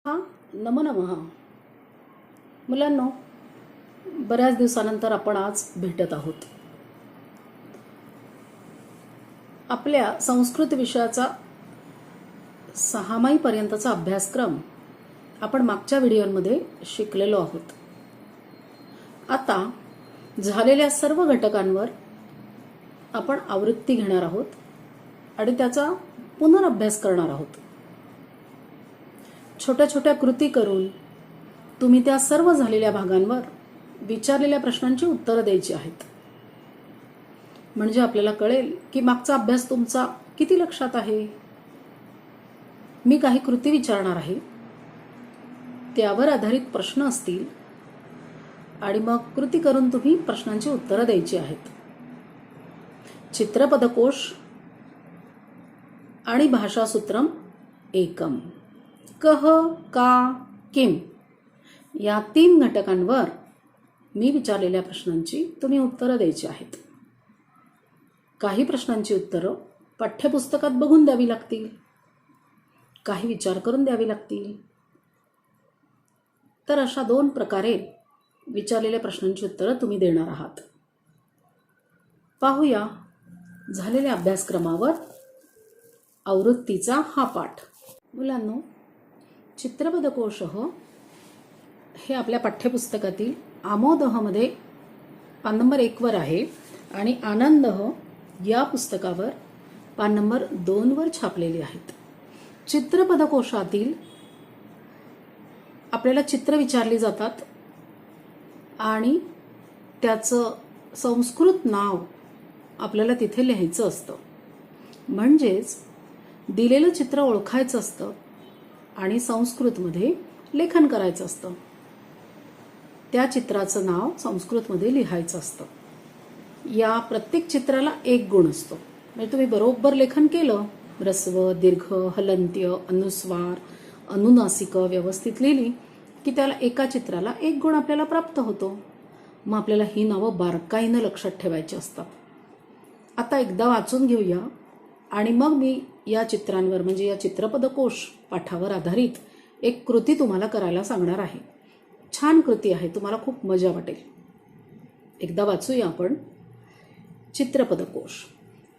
हा नमो नमः. मुलांनो, बऱ्याच दिवसानंतर आपण आज भेटत आहोत. आपल्या संस्कृत विषयाचा 6 पर्यंतचा अभ्यासक्रम आपण मागच्या व्हिडिओमध्ये शिकलेलो आहोत. आता झालेल्या सर्व घटकांवर आपण आवृत्ती घेणार आहोत आणि त्याचा पुनरअभ्यास करणार आहोत. छोट्या छोट्या कृती करून तुम्ही त्या सर्व झालेल्या भागांवर विचारलेल्या प्रश्नांची उत्तरं द्यायची आहेत. म्हणजे आपल्याला कळेल की मागचा अभ्यास तुमचा किती लक्षात आहे. मी काही कृती विचारणार आहे, त्यावर आधारित प्रश्न असतील आणि मग कृती करून तुम्ही प्रश्नांची उत्तरं द्यायची आहेत. चित्रपदकोश आणि भाषासूत्रम एकम, कह, का, किम या 3 घटकांवर मी विचारलेल्या प्रश्नांची तुम्ही उत्तरं द्यायची आहेत. काही प्रश्नांची उत्तरं पाठ्यपुस्तकात बघून द्यावी लागतील, काही विचार करून द्यावी लागतील. तर अशा 2 प्रकारे विचारलेल्या प्रश्नांची उत्तरं तुम्ही देणार आहात. पाहूया झालेल्या अभ्यासक्रमावर आवृत्तीचा हा पाठ. मुलांनो, चित्रपदकोश हे आपल्या पाठ्यपुस्तकातील आमोदमध्ये पान नंबर 1 वर आहे आणि आनंद या पुस्तकावर पान नंबर 2 वर छापलेले आहेत. चित्रपदकोशातील आपल्याला चित्र विचारली जातात आणि त्याचं संस्कृत नाव आपल्याला तिथे लिहायचं असतं. म्हणजेच दिलेलं चित्र ओळखायचं असतं आणि संस्कृतमध्ये लेखन करायचं असतं. त्या चित्राचं नाव संस्कृतमध्ये लिहायचं असतं. या प्रत्येक चित्राला 1 गुण असतो. म्हणजे तुम्ही बरोबर लेखन केलं, ह्रस्व, दीर्घ, हलंत्य, अनुस्वार, अनुनासिक व्यवस्थित लिहिली की त्याला एका चित्राला 1 गुण आपल्याला प्राप्त होतो. मग आपल्याला ही नावं बारकाईनं लक्षात ठेवायची असतात. आता एकदा वाचून घेऊया आणि मग मी या चित्रांवर म्हणजे या चित्रपदकोश पाठावर आधारित एक कृती तुम्हाला करायला सांगणार आहे. छान कृती आहे, तुम्हाला खूप मजा वाटेल. एकदा वाचूया आपण चित्रपदकोश.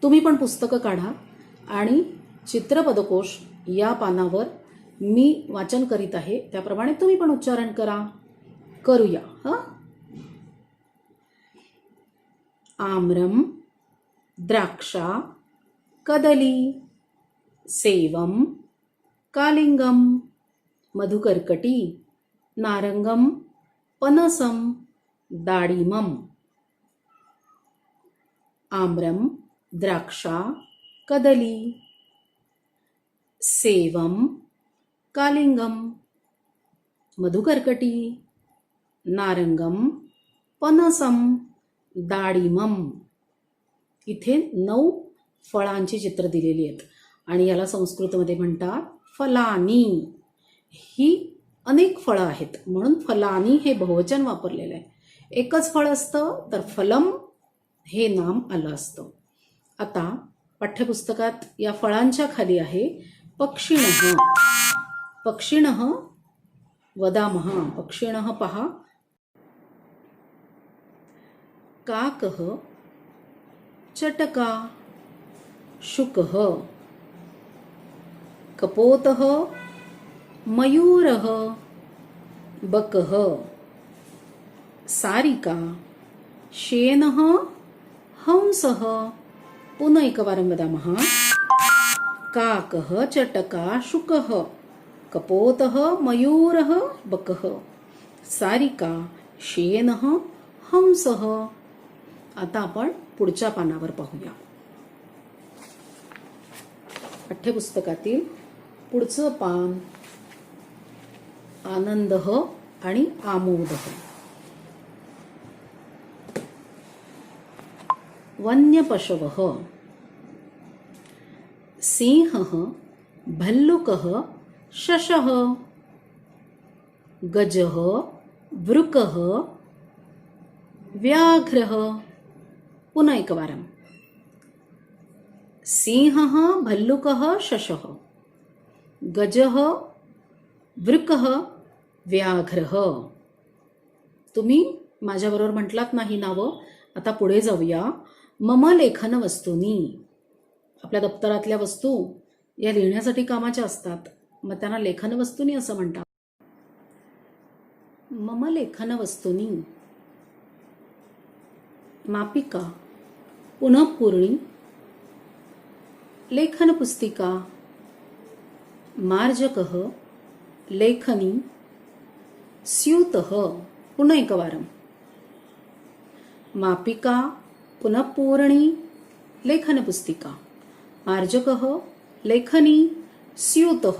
तुम्ही पण पुस्तकं काढा आणि चित्रपदकोश या पानावर मी वाचन करीत आहे त्याप्रमाणे तुम्ही पण उच्चारण करूया. आम्रम, द्राक्षा, कदली, सेवम, कालिंगम, मधुकर्कटी, नारंगम, पनसम, दाडिमम. आम्रम, द्राक्षा, कदली, सेवम, कालिंगम, मधुकर्कटी, नारंगम, पनसम, दाडिमम. इथे 9 फळांची चित्र दिलेली आहेत आणि याला संस्कृतमध्ये म्हणतात फलानी. ही अनेक फळं आहेत म्हणून फलानी हे बहुवचन वापरलेलं आहे. एकच फळ असतं तर फलम हे नाम आलं असतं. आता पाठ्यपुस्तकात या फळांच्या खाली आहे पक्षिणः. पक्षिणः वदामः. पक्षिणः पहा. काकः, चटका, शुकः, कपोतः, मयूरः, बकः, सारिका, शेनः, हंसः. पुनः एकवारं वदामः. काकः, चटका, शुकः, कपोतः, मयूरः, बकः, सारिका, शेनः, हंसः. आता आपण पुढच्या पानावर पाहूया. पाठ्यपुस्तकातील पुढचं पान आनंद आणि आमोद. वन्यपशवः सिंहः, भल्लुकः, शशः, गजः, वृकः, व्याघ्रः. पुनः एकवारं. सिंहः, भल्लुकः, शशः, गजः, वृकः व्याघ्रः. तुम्ही माझ्याबरोबर म्हटलात ना ही नावं. आता पुढे जाऊया. मम लेखन वस्तूनी. आपल्या दप्तरातल्या वस्तू या लिहिण्यासाठी कामाच्या असतात, मग त्यांना लेखन वस्तूनी असं म्हणतात. मम लेखन वस्तूनी मापिका, पुनःपूर्णी, लेखन पुस्तिका, मार्जकः, लेखनी, स्यूतः. पुन्हा एकवारं. मापिका, पुनःपूर्णी, लेखन पुस्तिका, मार्जकः, लेखनी, स्यूतः.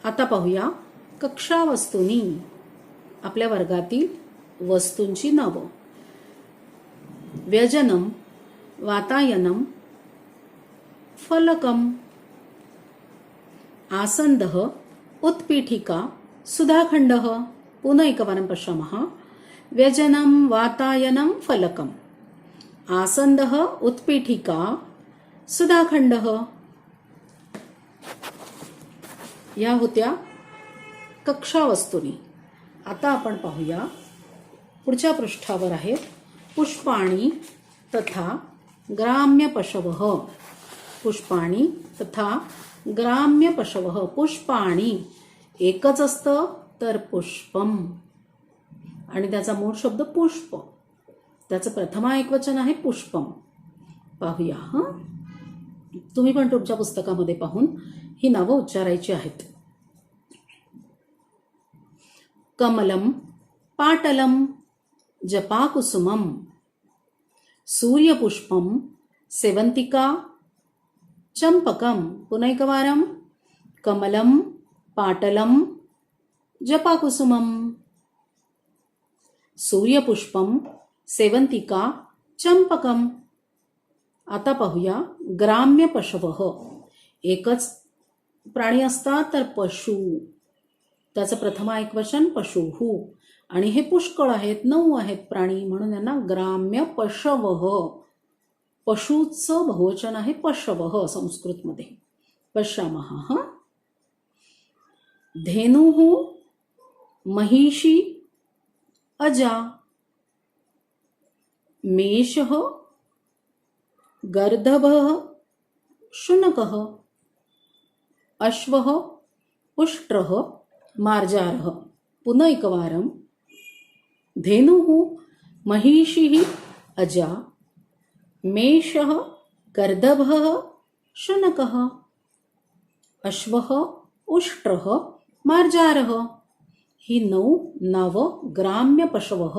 आता पाहूया कक्षा वस्तूनी. आपल्या वर्गातील वस्तूंची नावं. व्यजनम, वातायनम, फलकम, आसन्दः, उत्पीठिका, सुधाखण्डः. पुनः एकवारं पश्यामः. व्यजनं, वातायनं, फलकम्, आसन्दः, उत्पीठिका, सुधाखण्डः. या होत्या कक्षा वस्तूनी. आता आपण पाहूया पुढच्या पृष्ठावर आहेत पुष्पाणि तथा ग्राम्य पशवः. पुष्पाणि तथा ग्राम्य पशवः. पुष्पाणि एकच असतं तर पुष्पम, आणि त्याचा मूळ शब्द पुष्प. त्याचं प्रथमा एकवचन आहे पुष्पम. पाहूया. तुम्ही पण तुमच्या पुस्तकामध्ये पाहून ही नावं उच्चारायची आहेत. कमलम, पाटलम, जपाकुसुमम, सूर्यपुष्पम, सेवंतिका, चंपकम. पुन्हा एकवारं. कमलम, पाटलम, जपाकुसुमम, सूर्यपुष्पम, सेवंतिका, चंपकम. आता पाहूया ग्राम्य पशवः. एकच प्राणी असतात तर पशु. त्याचं प्रथमा एकवचन पशुः, आणि हे पुष्कळ आहेत, 9 आहेत प्राणी, म्हणून यांना ग्राम्य पशवः. पशुचं बहुवचन आहे पशवः संस्कृतमध्ये. पश्यामः. धेनुः, महिषी, अजा, मेषः, गर्दभः, शुनकः, अश्वः, उष्ट्रः, मार्जारः. पुनः एकवारं. धेनुः, महिषिः, अजा, मेषः, गर्दभः, शुनकः, अश्वः, उष्ट्रः, मार्जारः. ही 9 नावं ग्राम्य पशवः,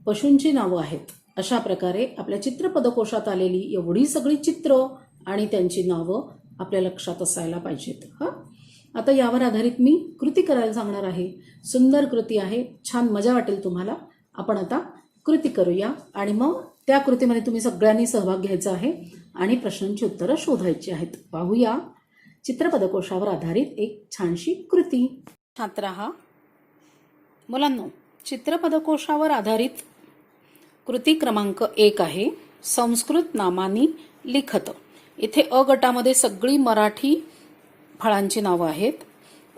पशूंची नावं आहेत. अशा प्रकारे आपल्या चित्रपदकोशात आलेली एवढी सगळी चित्र आणि त्यांची नावं आपल्या लक्षात असायला पाहिजेत. आता यावर आधारित मी कृती करायला सांगणार आहे. सुंदर कृती आहे, छान मजा वाटेल तुम्हाला. आपण आता कृती करूया आणि मग त्या कृतीमध्ये तुम्ही सगळ्यांनी सहभाग घ्यायचा आहे आणि प्रश्नांची उत्तरं शोधायची आहेत. पाहूया चित्रपदकोशावर आधारित एक छानशी कृती. छात्रा, मुलांनो, चित्रपदकोशावर आधारित कृती क्रमांक 1 आहे संस्कृत नामांनी लिखत. इथे अ गटामध्ये सगळी मराठी फळांची नावं आहेत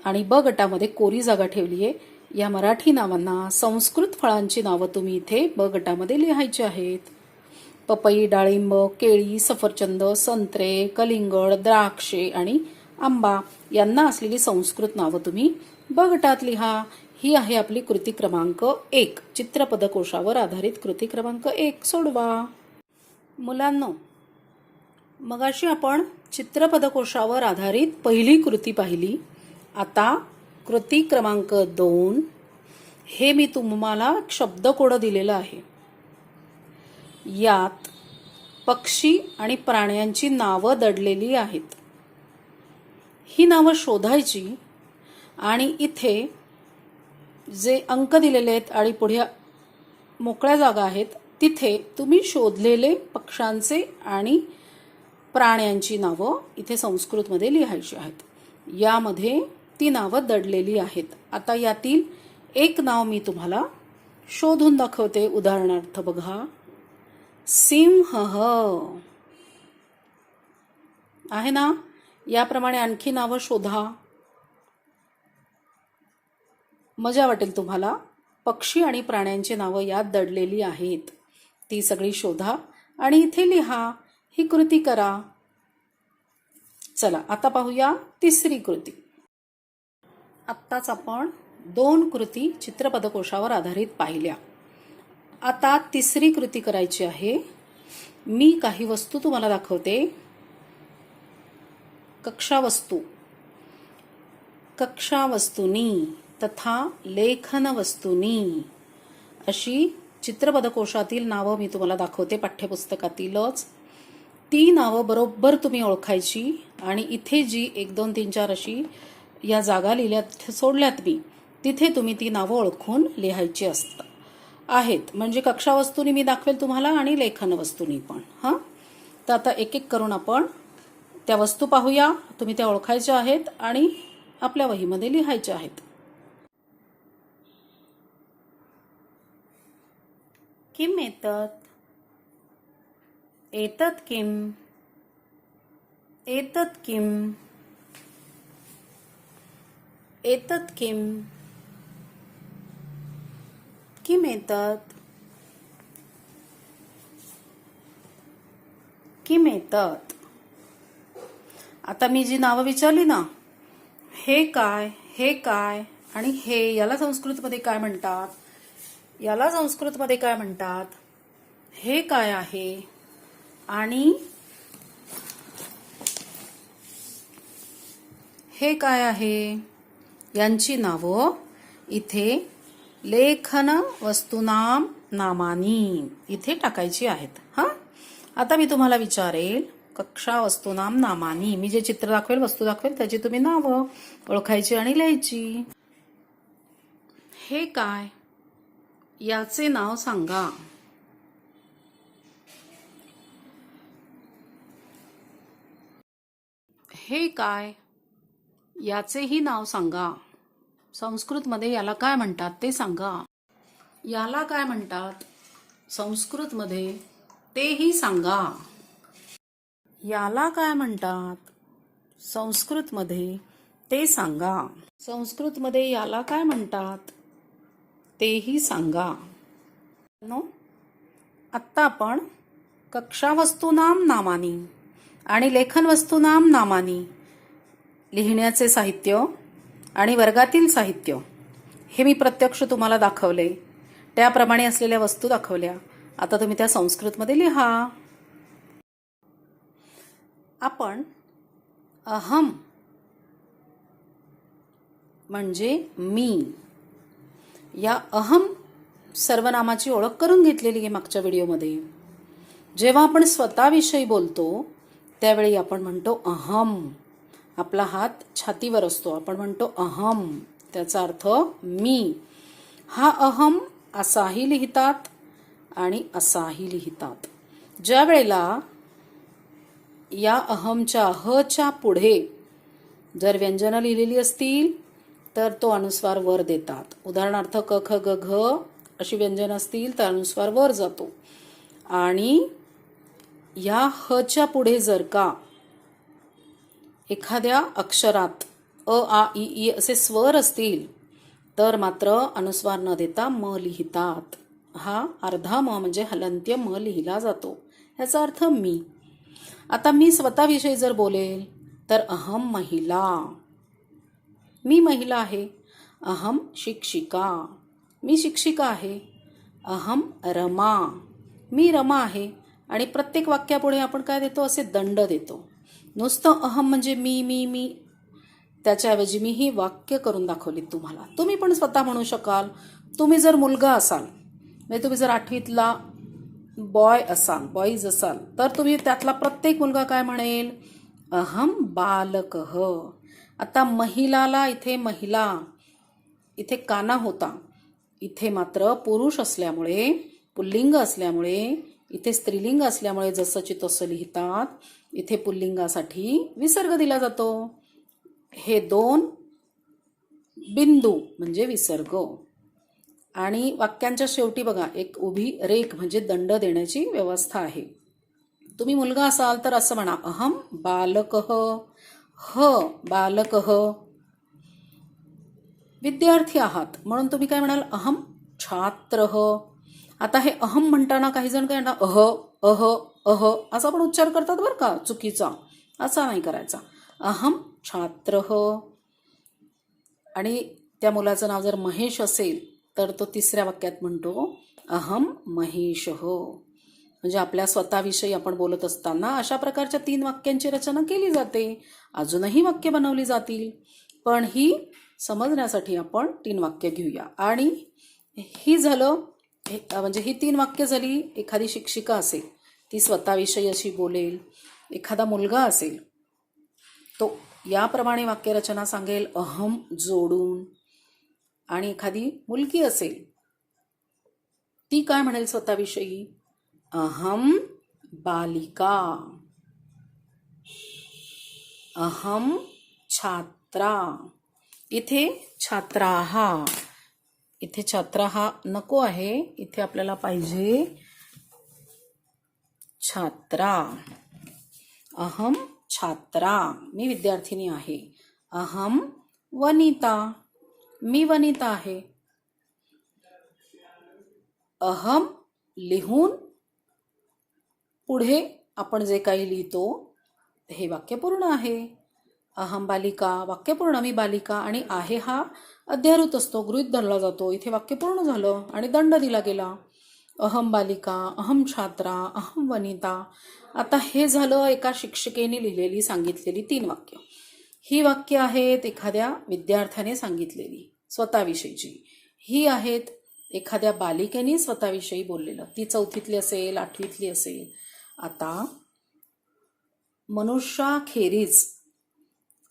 आणि ब गटामध्ये कोरी जागा ठेवली आहे. या मराठी नावांना संस्कृत फळांची नावं तुम्ही इथे ब गटामध्ये लिहायची आहेत. पपई, डाळिंब, केळी, सफरचंद, संत्रे, कलिंगड, द्राक्षे आणि आंबा यांना असलेली संस्कृत नावं तुम्ही ब गटात लिहा. ही आहे आपली कृती क्रमांक 1. चित्रपदकोशावर आधारित कृती क्रमांक 1 सोडवा. मुलांनो, मगाशी आपण चित्रपदकोशावर आधारित पहिली कृती पाहिली. आता कृती क्रमांक 2. हे मी तुम्हाला शब्दकोड दिलेलं आहे. यात पक्षी आणि प्राण्यांची नावं दडलेली आहेत. ही नावं शोधायची आणि इथे जे अंक दिलेले आहेत आणि पुढे मोकळ्या जागा आहेत तिथे तुम्ही शोधलेले पक्ष्यांचे आणि प्राण्यांची नावं इथे संस्कृतमध्ये लिहायची आहेत. यामध्ये ती नावं दडलेली आहेत. आता यातील एक नाव मी तुम्हाला शोधून दाखवते. उदाहरणार्थ बघा, सिंह आहे ना. याप्रमाणे आणखी नावं शोधा. मजा वाटेल तुम्हाला. पक्षी आणि प्राण्यांची नावं यात दडलेली आहेत, ती सगळी शोधा आणि इथे लिहा. ही कृती करा. चला आता पाहूया तिसरी कृती. आत्ताच आपण 2 कृती चित्रपदकोशावर आधारित पाहिल्या. आता तिसरी कृती करायची आहे. मी काही वस्तू तुम्हाला दाखवते. कक्षावस्तू, कक्षावस्तूनी तथा लेखनवस्तूनी अशी चित्रपदकोशातील नावं मी तुम्हाला दाखवते, पाठ्यपुस्तकातीलच. ती नावं बरोबर तुम्ही ओळखायची आणि इथे जी 1 2 3 4 अशी या जागा लिहिल्यात सोडल्यात मी, तिथे तुम्ही ती नावं ओळखून लिहायची आहेत. म्हणजे कक्षावस्तूनी मी दाखवेल तुम्हाला आणि लेखनवस्तूनी पण. हां, तर आता एक एक करून आपण त्या वस्तू पाहूया. तुम्ही त्या ओळखायच्या आहेत आणि आपल्या वहीमध्ये लिहायच्या आहेत. किम एतत्? एतत् किम? एतत् किम? एतत् किम? किम एतत्? किम एतत्? आता मी जी नावं विचारली ना, हे काय, हे काय आणि हे, याला संस्कृतमध्ये काय म्हणतात, याला संस्कृतमध्ये काय म्हणतात, हे काय आहे आणि हे काय आहे, यांची नावं इथे लेखन वस्तूनाम नामानी इथे टाकायची आहेत. हां, आता मी तुम्हाला विचारेल कक्षा वस्तूनाम नामानी. मी जे चित्र दाखवेल, वस्तू दाखवेल, त्याची तुम्ही नावं ओळखायची आणि लिहायची. हे काय, याचे नाव सांगा. हे काय, याचेही नाव सांगा. संस्कृतमध्ये याला काय म्हणतात ते सांगा. याला काय म्हणतात संस्कृतमध्ये तेही सांगा. याला काय म्हणतात संस्कृतमध्ये ते सांगा. संस्कृतमध्ये याला काय म्हणतात तेही सांगा. आत्ता आपण कक्षावस्तूनाम नामानी आणि लेखनवस्तूनाम नामानी लिहिण्याचे साहित्य आणि वर्गातील साहित्य हे मी प्रत्यक्ष तुम्हाला दाखवले. त्याप्रमाणे असलेल्या वस्तू दाखवल्या. आता तुम्ही त्या संस्कृतमध्ये लिहा. आपण अहम म्हणजे मी, या अहम सर्वनामाची ओळख करून घेतलेली आहे मागच्या व्हिडिओमध्ये. जेव्हा आपण स्वतःविषयी बोलतो त्यावेळी आपण म्हणतो अहम. आपला हात छातीवर असतो, आपण म्हणतो अहम, त्याचा अर्थ मी. हा अहम असाही लिहितात आणि असाही लिहितात. ज्या वेळेला या अहमच्या हच्या पुढे जर व्यंजनं लिहिलेली असतील तर तो अनुस्वार वर देतात. उदाहरणार्थ क ख ग घ अशी व्यंजन असतील तर अनुस्वार वर जातो. आणि या हच्या पुढे जर का एखाद्या अक्षरात अ आ इ ई असे स्वर असतील तर मात्र अनुस्वार न देता म लिहितात. हा अर्धा म म्हणजे हलंत्य म लिहिला जातो. याचा अर्थ मी. आता मी स्वतःविषयी जर बोलेल तर अहम महिला, मी महिला आहे. अहम शिक्षिका, मी शिक्षिका आहे. अहम रमा, मी रमा आहे. आणि प्रत्येक वाक्यापुढे आपण काय देतो, असे दंड देतो. नुसतं अहम म्हणजे मी मी मी, त्याच्याऐवजी मी ही वाक्य करून दाखवली तुम्हाला. तुम्ही पण स्वतः म्हणू शकाल. तुम्ही जर मुलगा असाल, म्हणजे तुम्ही जर 8वीतला बॉय असाल, बॉईज असाल, तर तुम्ही त्यातला प्रत्येक मुलगा काय म्हणेल, अहम बालकः. आता महिलाला इथे महिला, इथे काना होता, इथे मात्र पुरुष असल्यामुळे, पुल्लिंग असल्यामुळे, इथे स्त्रीलिंग असल्यामुळे जसंची तसं लिहितात. इथे पुल्लिंगासाठी विसर्ग दिला जातो. हे 2 बिंदू म्हणजे विसर्ग. आणि वाक्यांच्या शेवटी बघा एक उभी रेख म्हणजे दंड देण्याची व्यवस्था आहे. तुम्ही मुलगा असाल तर असं म्हणा, अहम बालकः, ह बालकः. विद्यार्थी आहात म्हणून तुम्ही काय म्हणाल, अहम छात्रः. आता हे अहम म्हणताना काही जण काय म्हणतात, अह अह असा पण उच्चार करतात बरं का, चुकीचा. असा नाही करायचा. अहम छात्रः. आणि त्या मुलाचं नाव जर महेश असेल तर तो तिसऱ्या वाक्यात म्हणतो अहम महेशः. म्हणजे आपल्या स्वतःविषयी आपण बोलत असताना अशा प्रकारच्या 3 वाक्यांची रचना केली जाते. अजूनही वाक्य बनवली जातील, पण ही समजण्यासाठी आपण 3 वाक्य घेऊया. आणि ही झालं, म्हणजे ही 3 वाक्य झाली. एखादी शिक्षिका असेल ती स्वतःविषयी अशी बोलेल, एखादा मुलगा असेल तो याप्रमाणे वाक्यरचना सांगेल अहम जोडून, आणि एखादी मुलगी असेल ती काय म्हणेल स्वतःविषयी, अहम बालिका, अहम छात्रा. इथे छात्राः, इथे छात्राः नको आहे, इथे आपल्याला पाहिजे छात्रा. अहम छात्रा, मी विद्यार्थिनी आहे. अहम वनिता, मी वनिता आहे. अहम लिहून पुढे आपण जे काही लिहितो हे वाक्य पूर्ण आहे. अहम बालिका वाक्य पूर्ण, मी बालिका, आणि आहे हा अध्यारूत असतो, गृहीत धरला जातो. इथे वाक्य पूर्ण झालं आणि दंड दिला गेला. अहम बालिका, अहम छात्रा, अहम वनिता. आता हे झालं एका शिक्षिकेने लिहिलेली सांगितलेली 3 वाक्य. ही वाक्य आहेत एखाद्या विद्यार्थ्याने सांगितलेली स्वतःविषयीची. ही आहेत एखाद्या बालिकेने स्वतःविषयी बोललेलं, ती 4थीतली असेल, 8वीतली असेल. आता मनुष्याखेरीज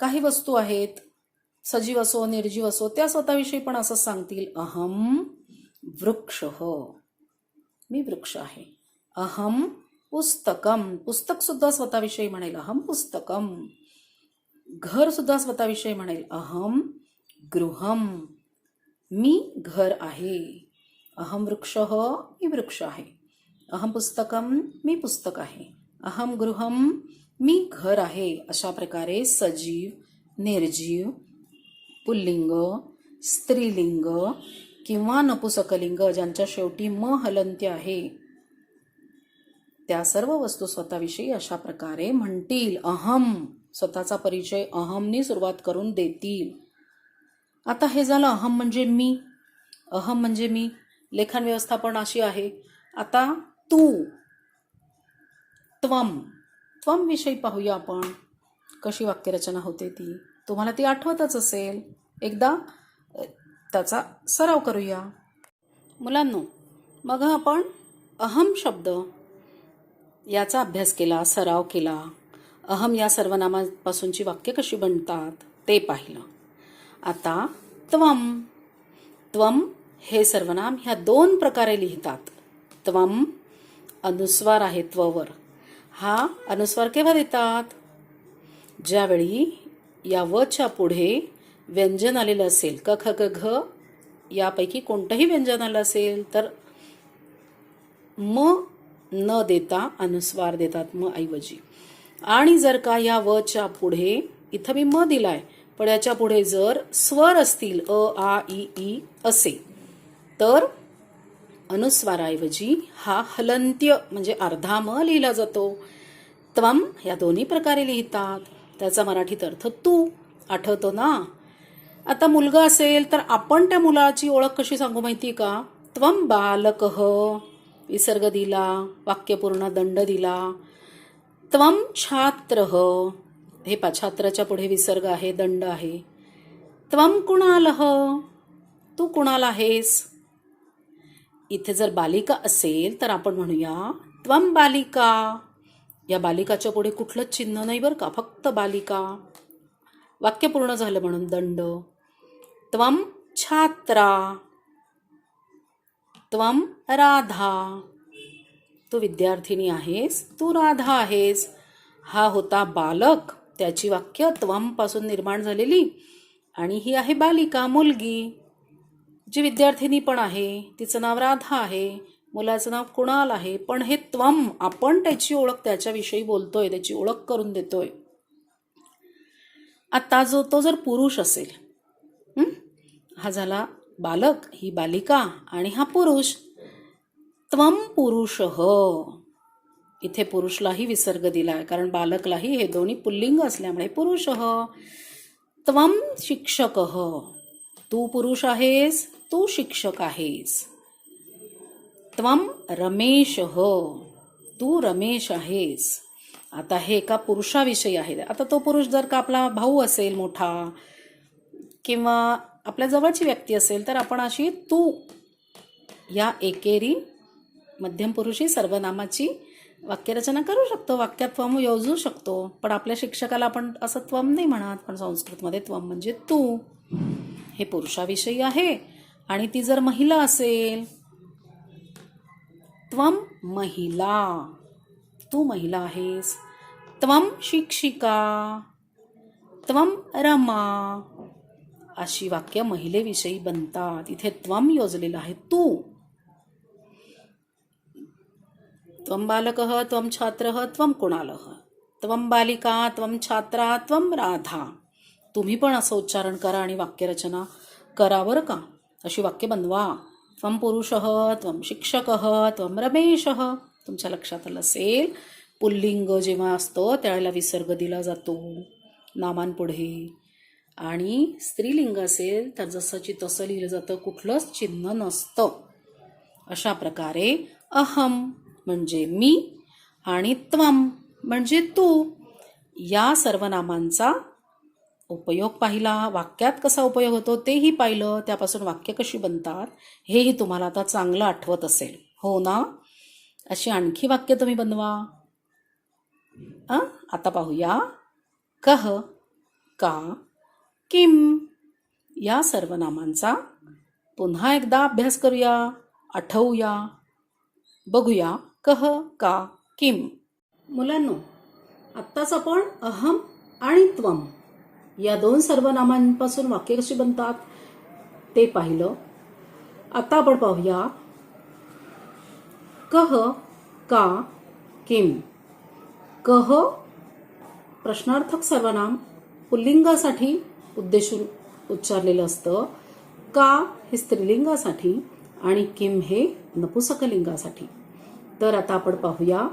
काही वस्तू आहेत, सजीव असो निर्जीव असो, त्या स्वतःविषयी पण असं सांगतील, अहम वृक्षः, मी वृक्ष आहे. अहम पुस्तकम, पुस्तक सुद्धा स्वतःविषयी म्हणेल अहम पुस्तकम. घर सुद्धा स्वतःविषयी म्हणेल अहम गृहम, मी घर आहे. अहम वृक्षः, मी वृक्ष आहे. अहम पुस्तकम, मी पुस्तक आहे. अहम गृहम, मी घर आहे. अशा प्रकारे सजीव, निर्जीव, पुल्लिंग, स्त्रीलिंग किंवा नपुसकलिंग ज्यांच्या शेवटी म हलंत्य आहे, त्या सर्व वस्तू स्वतःविषयी अशा प्रकारे म्हणतील. अहम, स्वतःचा परिचय अहमनी सुरुवात करून देतील. आता हे झालं अहम म्हणजे मी. अहम म्हणजे मी. लेखन व्यवस्थापन अशी आहे. आता तू, त्वम, त्वम विषयी पाहूया आपण, कशी वाक्यरचना होते ती. तुम्हाला ती आठवतच असेल, एकदा त्याचा सराव करूया. मुलांनो, मग आपण अहम शब्द याचा अभ्यास केला, सराव केला. अहम या सर्वनामापासूनची वाक्य कशी बनतात ते पाहिलं. आता त्वम, त्वम हे सर्वनाम ह्या 2 प्रकारे लिहितात. त्वम अनुस्वार आहे त्ववर. हा अनुस्वार केव्हा देतात, ज्यावेळी या वच्या पुढे व्यंजन आलेलं असेल, क ख ग घ यापैकी कोणतंही व्यंजन आलं असेल तर म न देता अनुस्वार देतात म ऐवजी. आणि जर का या वच्या पुढे, इथं मी म दिलाय, पण याच्या पुढे जर स्वर असतील अ आ इ ई असे, तर अनुस्वाराऐवजी हा हलंत्य म्हणजे अर्धा म लिहिला जातो. त्वम या 2 प्रकारे लिहितात. त्याचा मराठीत अर्थ तू. आठवतो ना. आता मुलगा असेल तर आपण त्या मुलाची ओळख कशी सांगू माहिती का, त्वम बालकः, विसर्ग दिला, वाक्यपूर्ण दंड दिला. त्वम छात्रः, हे पा छात्राच्या पुढे विसर्ग आहे, दंड आहे. त्वम कुणालः, तू कुणाल आहेस. इथे जर बालिका असेल तर आपण म्हणूया त्वम बालिका. या बालिकाच्या पुढे कुठलंच चिन्ह नाही बरं का, फक्त बालिका. वाक्य पूर्ण झालं म्हणून दंड. त्वम छात्रा, त्वम राधा, तू विद्यार्थिनी आहेस, तू राधा आहेस. हा होता बालक, त्याची वाक्य त्वम पासून निर्माण झालेली, आणि ही आहे बालिका, मुलगी, जी विद्यार्थिनी पण आहे. तिचं नाव राधा आहे, मुलाचं नाव कुणाल आहे. पण हे त्वम, आपण त्याची ओळख, त्याच्याविषयी बोलतोय, त्याची ओळख करून देतोय. आता तो जर पुरुष असेल, हा झाला बालक, ही बालिका आणि हा पुरुष. त्वम पुरुषः, इथे पुरुषलाही विसर्ग दिलाय कारण बालकलाही हे दोन्ही पुल्लिंग असल्यामुळे पुरुषः. त्वम शिक्षकः, तू पुरुष आहेस, तू शिक्षक आहेस. त्वम रमेशः, तू रमेश आहेस. आता हे एका पुरुषाविषयी आहे. आता तो पुरुष जर का आपला भाऊ असेल मोठा किंवा आपल्या जवळची व्यक्ती असेल तर आपण अशी तू या एकेरी मध्यम पुरुषी सर्वनामाची वाक्यरचना करू शकतो, वाक्यात त्वम योजू शकतो. पण आपल्या शिक्षकाला आपण असं त्वम नाही म्हणत, पण संस्कृतमध्ये त्वम म्हणजे तू. हे पुरुषाविषयी आहे. आणि ती जर महिला असेल, त्वम महिला, तू महिला आहेस. त्वम शिक्षिका, त्वम रमा, अशी वाक्य महिलेविषयी बनतात. इथे त्वम योजलेलं आहे तू. त्वम बालकः, त्वम छात्रः, त्वम कुणालः, त्वम बालिका, त्वम छात्रा, त्वम राधा. तुम्ही पण असं उच्चारण करा आणि वाक्यरचना करा बरं का. अशी वाक्य बनवा. त्वम पुरुषः, त्वम शिक्षकः, त्वम रमेशः. तुमच्या लक्षात आलं असेल, पुल्लिंग जेव्हा असतो त्यावेळेला विसर्ग दिला जातो नामांपुढे. आणि स्त्रीलिंग असेल तर जसंची तसं लिहिलं जातं, कुठलंच चिन्ह नसतं. अशा प्रकारे अहम म्हणजे मी आणि त्वम म्हणजे तू या सर्वनामांचा उपयोग पाहिला. वाक्यात कसा उपयोग होतो तेही पाहिलं. त्यापासून वाक्य कशी बनतात हेही तुम्हाला आता चांगलं आठवत असेल, हो ना? अशी आणखी वाक्य तुम्ही बनवा. आता पाहूया. कह, का, किम या सर्वनामांचा पुन्हा एकदा अभ्यास करूया, आठवूया, बघूया. कह, का, किम. मुलांनो, आत्ताच आपण अहम आणि त्वम या दोन सर्वनामांपासून वाक्य कशी बनतात ते पाहिलं. आता आपण पाहूया कह, का, किम. कह प्रश्नार्थक सर्वनाम पुल्लिंगासाठी उद्देशून उच्चारलेलं असतं. का हे स्त्रीलिंगासाठी आणि किम हे नपुंसकलिंगासाठी. तर आता आपण पाहूया.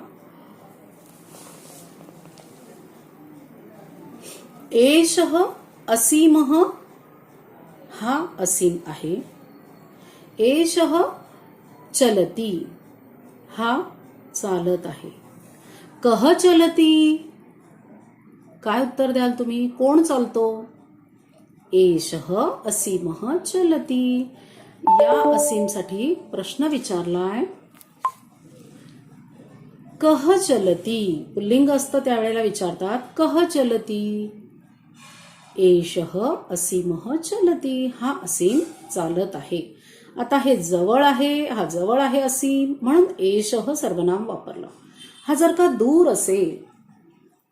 एषः असीमः, हा असीम आहे. एषः चलती, हा चालत आहे. कह चलती, काय उत्तर द्याल तुम्ही? कोण चालतो? एषः असीमः चलती. या असीमसाठी प्रश्न विचारलाय. कह चलती, पुल्लिंग असतं त्यावेळेला विचारतात कह चलती. एषः असीमः चलती, हा असीम चालत आहे. आता हे जवळ आहे, हा जवळ आहे असीम, म्हणून एषः सर्वनाम वापरलं. हा जर का दूर असेल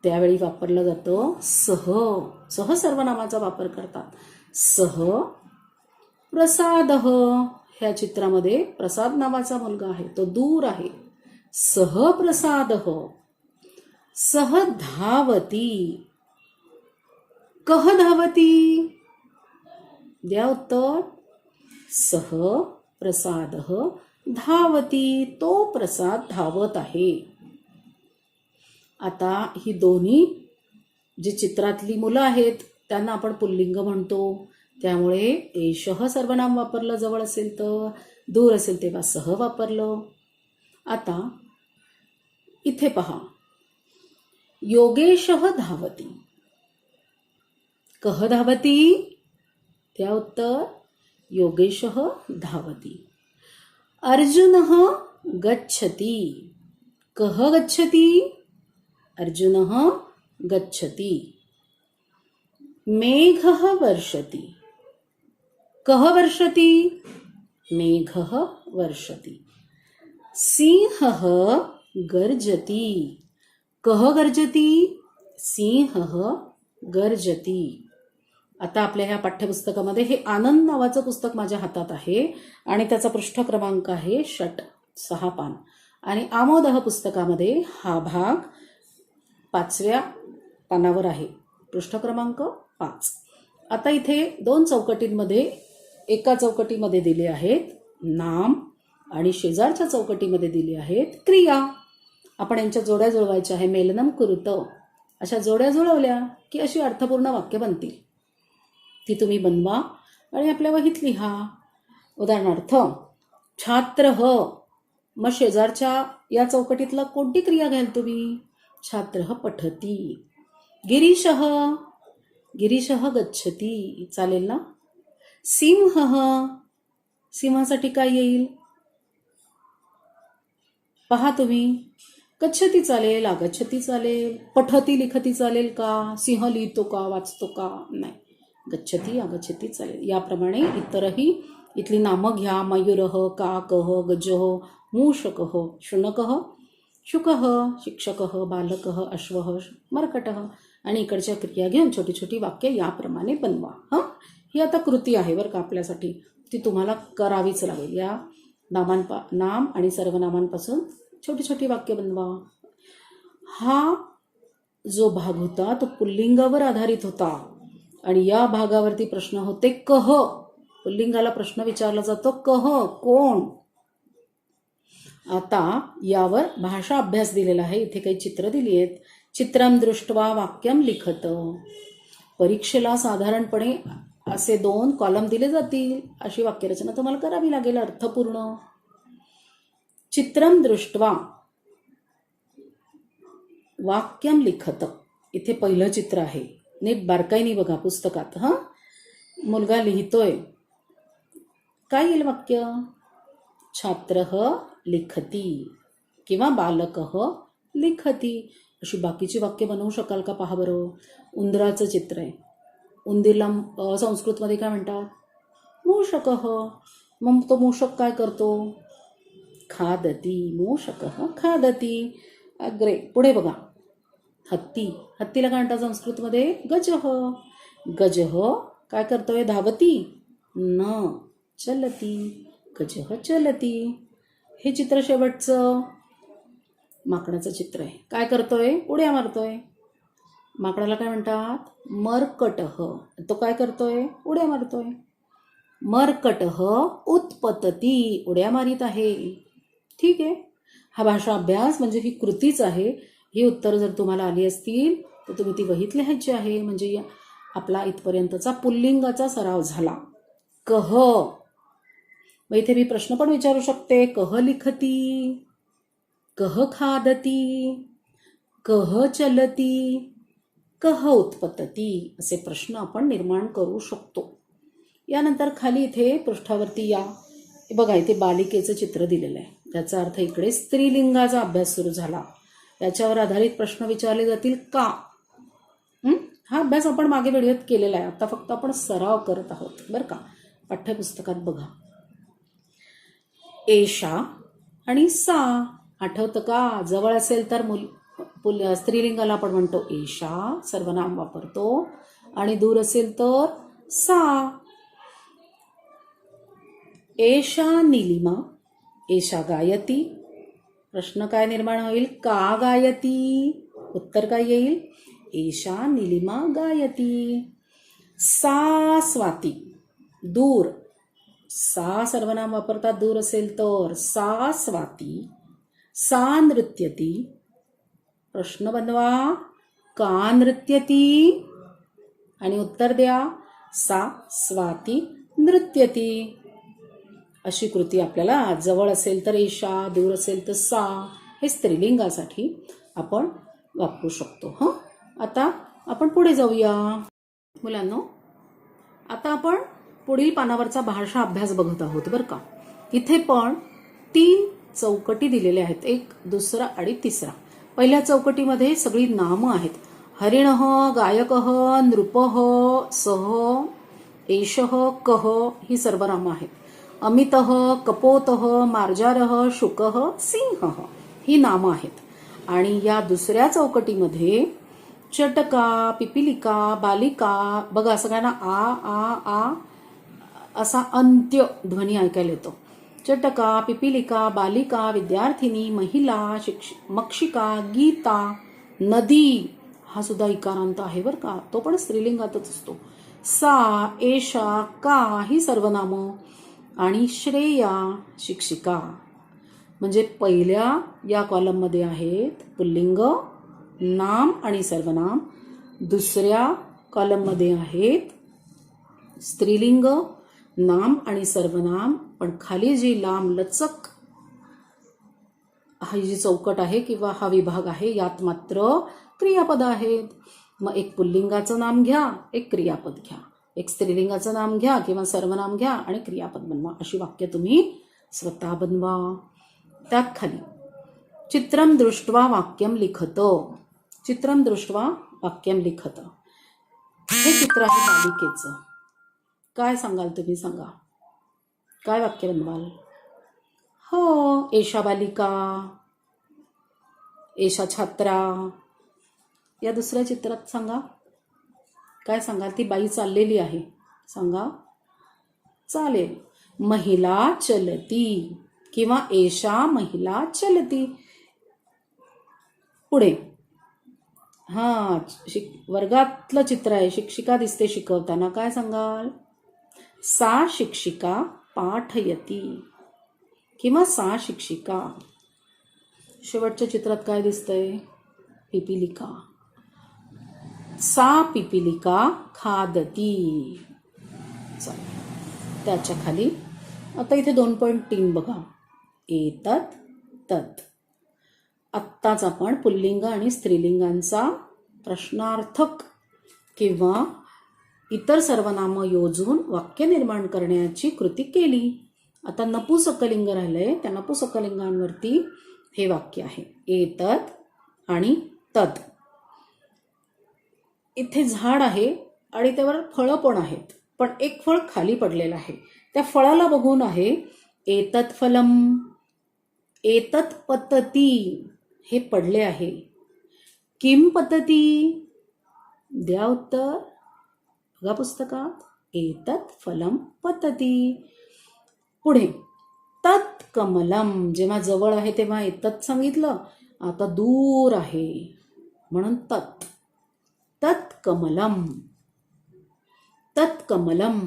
त्यावेळी वापरलं जातं सह. सह सर्वनामाचा वापर करतात. सह प्रसादः, ह्या चित्रामध्ये प्रसाद नावाचा मुलगा आहे, तो दूर आहे. सह प्रसादः. सह धावती. कह धावती, द्या उत्तर. सह प्रसादः धावती, तो प्रसाद धावत आहे. आता ही दोन्ही जी चित्रातली मुलं आहेत त्यांना आपण पुल्लिंग म्हणतो, त्यामुळे एषः सर्वनाम वापरलं जवळ असेल तर, दूर असेल तेव्हा सह वापरलं. आता इथे पहा. योगेशः धावती. कह धावती, त्या उत्तर. योगेशः धावती. अर्जुनः गच्छति. कह गच्छति? अर्जुनः गच्छति. मेघः वर्षति. कह वर्षति? मेघः वर्षति. सिंहः गर्जति. कह गर्जति? सिंहः गर्जति. आता आपल्या ह्या पाठ्यपुस्तकामध्ये हे आनंद नावाचं पुस्तक माझ्या हातात आहे आणि त्याचा पृष्ठ क्रमांक आहे 6 पान. आणि आमोदह पुस्तकामध्ये हा भाग 5व्या पानावर आहे, पृष्ठ क्रमांक 5. आता इथे 2 चौकटींमध्ये एका चौकटीमध्ये दिले आहेत नाम आणि शेजारच्या चौकटीमध्ये दिली आहेत क्रिया. आपण यांच्या जोड्या जुळवायच्या आहे. मेलनम कुरुत अशा जोड्या जुळवल्या की अशी अर्थपूर्ण वाक्य बनतील. ती तुम्ही बनवा आणि आपल्या वहीत लिहा. उदाहरणार्थ छात्र मग शेजारच्या या चौकटीतला कोणती क्रिया घ्याल तुम्ही? छात्र पठती. गिरीश गच्छती चालेल ना? सिंहासाठी काय येईल पहा तुम्ही. गच्छती चालेल, आगच्छती चालेल, पठती लिखती चालेल का? सिंह लिहितो का, वाचतो का? नाही, गच्छती आगच्छती चालेल. याप्रमाणे इतरही इथली नामं घ्या. मयूरः, काकः, गजः, मूषकः, शुनकः, शुकः, शिक्षकः, बालकः, अश्वः, मर्कटः आणि इकडच्या क्रिया घेऊन छोटी छोटी वाक्य याप्रमाणे बनवा. ही आता कृती आहे बरं का आपल्यासाठी. ती तुम्हाला करावीच लागेल. या नाम आणि सर्वनामांपासून छोटी छोटी वाक्य बनवा. हा जो भाग होता तो पुल्लिंगावर आधारित होता आणि या भागावरती प्रश्न होते कह. पुल्लिंगाला प्रश्न विचारला जातो कह, कोण. आता यावर भाषा अभ्यास दिलेला आहे. इथे काही चित्र दिली आहेत. चित्रम दृष्ट्वा वाक्यम लिखत. परीक्षेला साधारणपणे असे 2 कॉलम दिले जातील. अशी वाक्यरचना तुम्हाला करावी लागेल अर्थपूर्ण. चित्रम दृष्ट्वा वाक्यम लिखत. इथे पहिलं चित्र आहे. नीट बारकाईने बघा पुस्तकात. मुलगा लिहितोय. काय येईल वाक्य? छात्रः लिखती किंवा बालकः लिखती. अशी बाकीची वाक्य बनवू शकाल का पहा बरं. उंदराचं चित्र आहे. उंदीरला संस्कृतमध्ये काय म्हणतात? मूषकः. मग तो मूषक काय करतो? खादती. मूषकः खादती. अग्रे पुढे बघा. हत्तीला काय म्हणतात संस्कृतमध्ये? गजः. गजः काय करतोय? धावती. न चलती. गजः चलती. हे चित्र शेवटचं माकडाचं चित्र आहे. काय करतोय? उड्या मारतोय. माकडाला काय म्हणतात? मर्कटः. तो काय करतोय? उड्या मारतोय. मर्कटः उत्पतती. उड्या मारीत आहे. ठीक आहे. हा भाषा अभ्यास म्हणजे ही कृतीच आहे. ही उत्तरं जर तुम्हाला आली असतील तर तुम्ही ती वहीत लिहायची आहे. म्हणजे आपला इथपर्यंतचा पुल्लिंगाचा सराव झाला. कह. मग इथे मी प्रश्न पण विचारू शकते. कह लिखती, कह खादती, कह चलती, कह उत्पतती असे प्रश्न आपण निर्माण करू शकतो. यानंतर खाली इथे पृष्ठावरती या बघा. इथे बालिकेचं चित्र दिलेलं आहे. त्याचा अर्थ इकडे स्त्रीलिंगाचा अभ्यास सुरू झाला. याच्यावर आधारित प्रश्न विचारले जातील का. हा अभ्यास आपण मागे व्हिडिओत केलेला आहे. आता फक्त आपण सराव करत आहोत बरं का. पाठ्यपुस्तकात बघा. एषा आणि सा आठवतं का? जवळ असेल तर स्त्रीलिंगाला आपण म्हणतो एषा, सर्वनाम वापरतो. आणि दूर असेल तर सा. एषा नीलिमा, एषा गायती. प्रश्न काय निर्माण होईल? का गायती? उत्तर काय येईल? एषा नीलिमा गायती. सा स्वाती, दूर. सा सर्वनाम वापरतात दूर असेल तर. सा स्वाती. सा नृत्यती. प्रश्न बनवा. का नृत्यती? आणि उत्तर द्या. सा स्वाती नृत्यती. अशी कृती आपल्याला जवळ असेल तर एषा, दूर असेल तर सा हे स्त्रीलिंगासाठी आपण वापरू शकतो. आता आपण पुढे जाऊया मुलांनो. आता आपण पुढील पानावरचा भाषा अभ्यास बघत आहोत बरं का. इथे पण 3 चौकटी दिलेल्या आहेत. एक, दुसरा आणि तिसरा. पहिल्या चौकटीमध्ये सगळी नामं आहेत. हरिणः, गायकः, नृपः, सः, एषः, कः ही सर्व नामं आहेत. अमितः, कपोतः, मार्जारः, शुकः, सिंहः ही नामं आहेत. आणि या दुसऱ्या चौकटीमध्ये चटका, पिपिलिका, बालिका. बघा सगळ्यांना आ असा अंत्य ध्वनी ऐकायला येतो. चटका, पिपिलिका, बालिका, विद्यार्थिनी, महिला, मक्षिका, गीता, नदी हा सुद्धा इकारांत आहे बरं का. तो पण स्त्रीलिंगातच असतो. सा, एषा, का ही सर्वनामं आणि श्रेया शिक्षिका. म्हणजे पहिल्या या कॉलममध्ये आहेत पुल्लिंग, नाम आणि सर्वनाम. दुसऱ्या कॉलममध्ये आहेत स्त्रीलिंग, नाम आणि सर्वनाम. पण खाली जी लांब लचक ही जी चौकट आहे किंवा हा विभाग आहे यात मात्र क्रियापद आहेत. मग एक पुल्लिंगाचं नाम घ्या, एक क्रियापद घ्या. एक स्त्रीलिंगाचं नाम घ्या किंवा सर्वनाम घ्या आणि क्रियापद बनवा. अशी वाक्य तुम्ही स्वतः बनवा. त्यात खाली चित्रं दृष्ट्वा वाक्यं लिखत. चित्रं दृष्ट्वा वाक्यं लिखत. हे चित्र आहे बालिकेचं. काय सांगाल तुम्ही? सांगा, काय वाक्य बनवाल? हो, एषा बालिका, एषा छात्रा. या दुसऱ्या चित्रात सांगा, काय सांगाल? ती बाई चाललेली आहे. सांगा. चालेल. महिला चलती किंवा एषा महिला चलती. पुढे वर्गातलं चित्र आहे, शिक्षिका दिसते शिकवताना. काय सांगाल? सा शिक्षिका पाठयती किंवा सा शिक्षिका. शेवटच्या चित्रात काय दिसतंय? पिपीलिका. सा पिपीलिका खादती. चला, त्याच्या खाली आता इथे 2.3 बघा. एतत तत. आत्ताच आपण पुल्लिंग आणि स्त्रीलिंगांचा प्रश्नार्थक किंवा इतर सर्वनाम योजून वाक्य निर्माण करण्याची कृती केली. आता नपुसकलिंग राहिलंय. त्या नपुसकलिंगांवरती हे वाक्य आहे, एतत आणि तत. इथे झाड आहे आणि त्यावर फळं पण आहेत, पण एक फळ खाली पडलेलं आहे. त्या फळाला बघून आहे एतत फलम, एतत पतती. हे पडले आहे. किम पतती? द्या उत्तर. बघा पुस्तकात. एतत फलम पतती. पुढे तत् कमलम. जेव्हा जवळ आहे तेव्हा एतत सांगितलं, आता दूर आहे म्हणून तत्. तत् कमलम, तत् कमलम.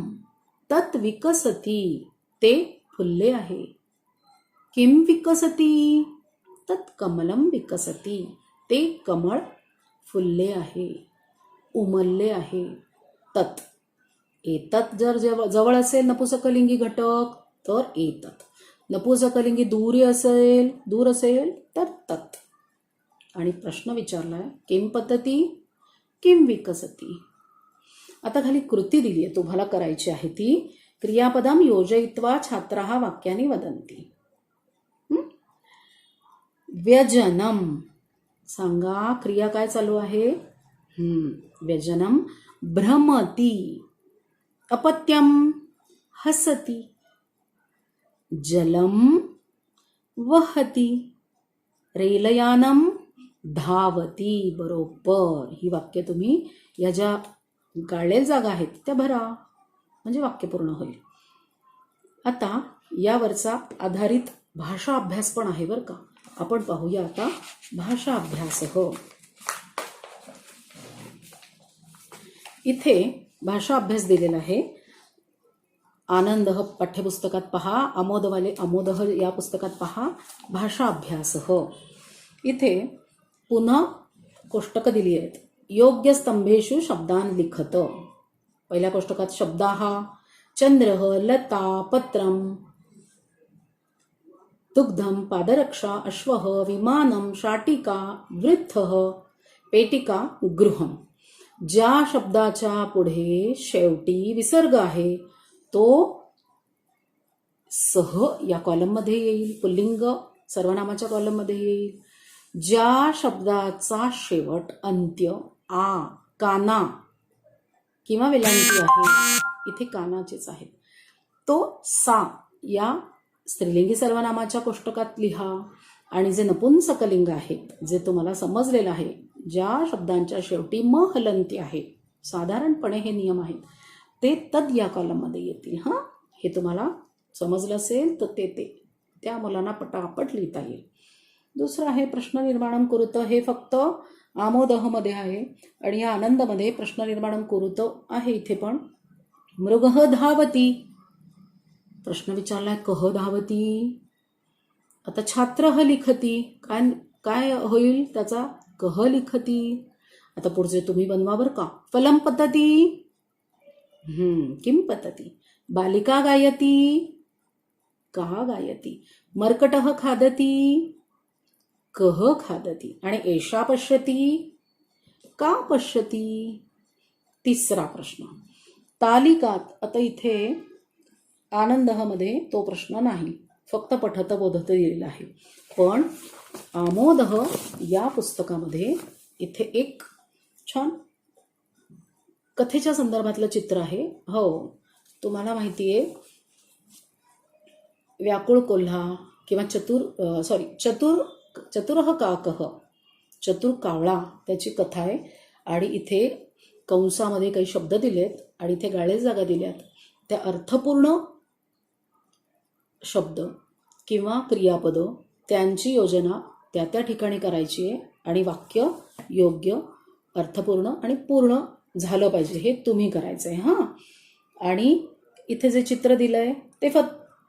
तत् विकसती. ते फुलले आहे. किम विकसती? तत् कमलम विकसती. ते कमळ फुलले आहे, उमलले आहे. तत्. एतत जर जवळ असेल नपुसकलिंगी घटक तर एतत. नपुसकलिंगी दूर असेल तर तत्. आणि प्रश्न विचारलाय किम पद्धती, किम विकसती. आता खाली कृती दिली आहे, तुम्हाला करायची आहे ती. क्रियापदम योजयित्वा छात्राः वाक्यानि वदन्ति. व्यजनम. सांगा, क्रिया काय चालू आहे? व्यजनम भ्रमती. अपत्यम हसती. जलम वहती. रेलयानम धावती. बरोबर. ही वाक्य तुम्ही या ज्या गाळलेल्या जागा आहेत त्या भरा, म्हणजे वाक्य पूर्ण होईल. आता यावरचा आधारित भाषा अभ्यास पण आहे बरं का. आपण पाहूया आता भाषा अभ्यास. इथे भाषा अभ्यास दिलेला आहे. आनंद पाठ्यपुस्तकात पहा, अमोद या पुस्तकात पहा. भाषा अभ्यास. इथे पुन्हा कोष्टक दिली आहेत. योग्य स्तंभेषु शब्दान लिखत. पहिल्या कोष्टकात शब्दाः चंद्रः, लता, पत्रम, दुग्धम, पादरक्षा, अश्वः, विमानम, शाटिका, वृद्धः, पेटिका, गृहम. ज्या शब्दाच्या पुढे शेवटी विसर्ग आहे तो सह या कॉलममध्ये येईल, पुल्लिंग सर्वनामाच्या कॉलममध्ये येईल. ज्या शब्दाचा शेवट अंत्य आ, काना किंवा वेलांटी आहे, इथे कानाचेच आहेत, तो सा या स्त्रीलिंगी सर्वनामाच्या कोष्टकात लिहा. आणि जे नपुंसकलिंग आहेत, जे तुम्हाला समजलेलं आहे, ज्या शब्दांच्या शेवटी म हलंती आहे, साधारणपणे हे नियम आहेत, ते तद या कॉलममध्ये येतील. हे तुम्हाला समजलं असेल तर ते त्या मुलांना पटापट लिहिता येईल. दुसरं आहे प्रश्न निर्माणम कुरुत. हे फक्त आमोदहमध्ये आहे आणि या आनंदमध्ये प्रश्न निर्माण कुरुत आहे. इथे पण मृगः धावती, प्रश्न विचारलाय कह धावती. आता छात्रः लिखती, काय काय होईल त्याचा, कह लिखती. आता पुढचे तुम्ही बनवा बरं का. फलम पतती, किम पतती. बालिका गायती, का गायती. मर्कटः खादती, कह खादती. आणि एषा पश्यती, का पश्यती. तिसरा प्रश्न तालिकात. आता इथे आनंदमध्ये तो प्रश्न नाही, फक्त पठत बोधत दिलेला आहे. पण आमोदह या पुस्तकामध्ये इथे एक छान कथेच्या संदर्भातलं चित्र आहे. हो, तुम्हाला माहिती आहे व्याकुळ कोल्हा किंवा चतुरः काकः, चतुर कावळा, त्याची कथा आहे. आणि इथे कंसामध्ये काही शब्द दिलेत आणि इथे गाळे जागा दिल्यात. त्या अर्थपूर्ण शब्द किंवा क्रियापद त्यांची योजना त्या त्या ठिकाणी करायची आहे आणि वाक्य योग्य, अर्थपूर्ण आणि पूर्ण झालं पाहिजे, हे तुम्ही करायचं आहे. हां, आणि इथे जे चित्र दिलं आहे ते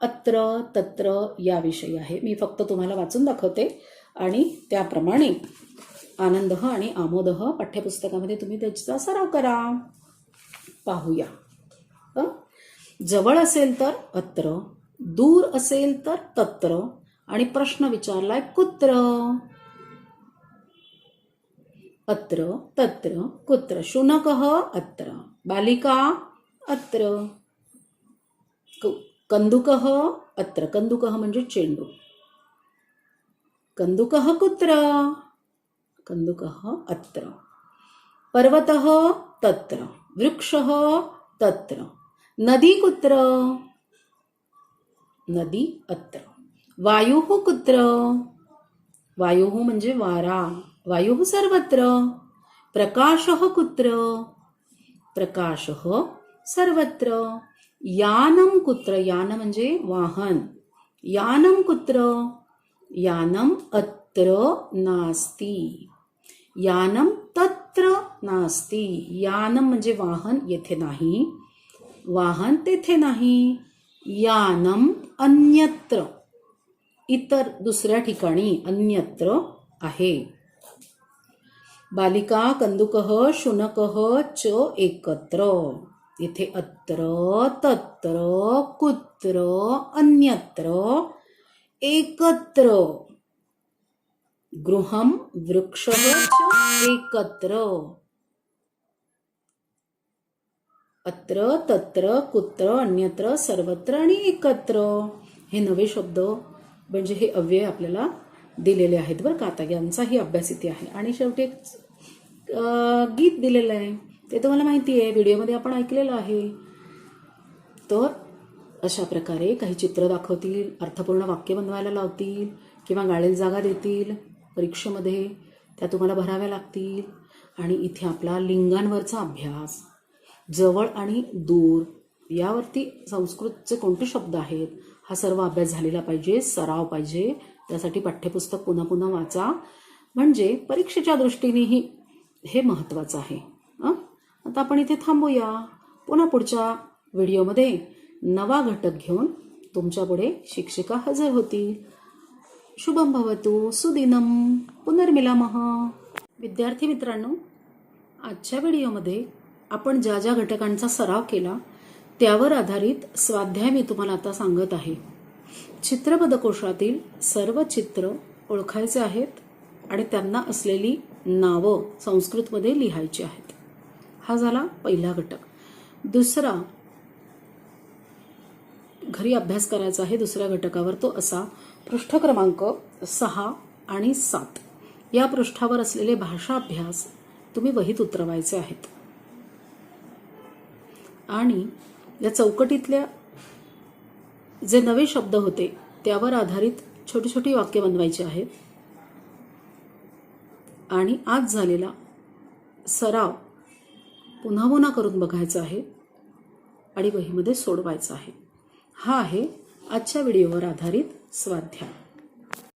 अत्र तत्र याविषयी आहे. मी फक्त तुम्हाला वाचून दाखवते आणि त्याप्रमाणे आनंदः आणि आमोदः पाठ्यपुस्तकामध्ये तुम्ही त्याचा सराव करा. पाहूया. जवळ असेल तर अत्र, दूर असेल तर तत्र, आणि प्रश्न विचारलाय कुत्र. अत्र तत्र कुत्र. शुनकः अत्र, बालिका अत्र. कंदुकः अत्र, कंदुकः म्हणजे चेंडू. कंदुकः कुत्र, कंदुकः अत्र. पर्वतः तत्र, वृक्षः तत्र. नदी कुत्र, नदी अत्र. वायुः कुत्र, वायुः म्हणजे वारा, वायुः सर्वत्र. प्रकाशः कुत्र, प्रकाशः सर्वत्र. यानं कुत्र, यान म्हणजे वाहन, यानं कुत्र, यानम अत्र नास्ति. यानम तत्र नास्ति. यानम म्हणजे वाहन येथे नाही, वाहन तेथे नाही. यानम अन्यत्र, इतर दुसऱ्या ठिकाणी, अन्यत्र आहे. बालिका कंदुकः शुनकः च एकत्र. इथे अत्र तत्र कुत्र अन्यत्र एकत्र. गृहं वृक्षः च एकत्र. अत्र तत्र कुत्र अन्यत्र सर्वत्र आणि एकत्र. हे नवे शब्द म्हणजे हे अव्यय आपल्याला दिलेले आहेत बरं का. आता यांचाही अभ्यास इथे आहे. आणि शेवटी एक गीत दिलेलं आहे, ते तुम्हाला माहिती आहे, व्हिडिओमध्ये आपण ऐकलेलं आहे. तर अशा प्रकारे काही चित्र दाखवतील, अर्थपूर्ण वाक्य बनवायला लावतील किंवा गाळेल जागा देतील परीक्षेमध्ये, त्या तुम्हाला भराव्या लागतील. आणि इथे आपला लिंगांवरचा अभ्यास, जवळ आणि दूर यावरती संस्कृतचे कोणते शब्द आहेत, हा सर्व अभ्यास झालेला पाहिजे, सराव पाहिजे. त्यासाठी पाठ्यपुस्तक पुन्हा पुन्हा वाचा, म्हणजे परीक्षेच्या दृष्टीनेही हे महत्त्वाचं आहे. आता आपण इथे थांबूया. पुन्हा पुढच्या व्हिडिओमध्ये नवा घटक घेऊन तुमच्या पुढे शिक्षिका हजर होतील. शुभम भवतु. सुदिनम. पुनर्मिलामः. विद्यार्थी मित्रांनो, आजच्या व्हिडिओमध्ये आपण ज्या ज्या घटकांचा सराव केला त्यावर आधारित स्वाध्याय मी तुम्हाला आता सांगत आहे. चित्रपदकोशातील सर्व चित्र ओळखायचे आहेत आणि त्यांना असलेली नावं संस्कृतमध्ये लिहायची आहेत. हा झाला पहिला घटक. दुसरा घरी अभ्यास करायचा आहे दुसऱ्या घटकावर, तो असा: पृष्ठ क्रमांक 6 आणि 7 या पृष्ठावर असलेले भाषा अभ्यास तुम्ही वहीत उतरवायचे आहेत. आणि या चौकटीतल्या जे नवे शब्द होते त्यावर आधारित छोटी छोटी वाक्य बनवायची आहेत. आणि आज झालेला सराव पुन्हा पुन्हा करून बघायचा आहे आणि वहीमध्ये सोडवायचा आहे. हा आहे आजच्या व्हिडिओवर आधारित स्वाध्याय.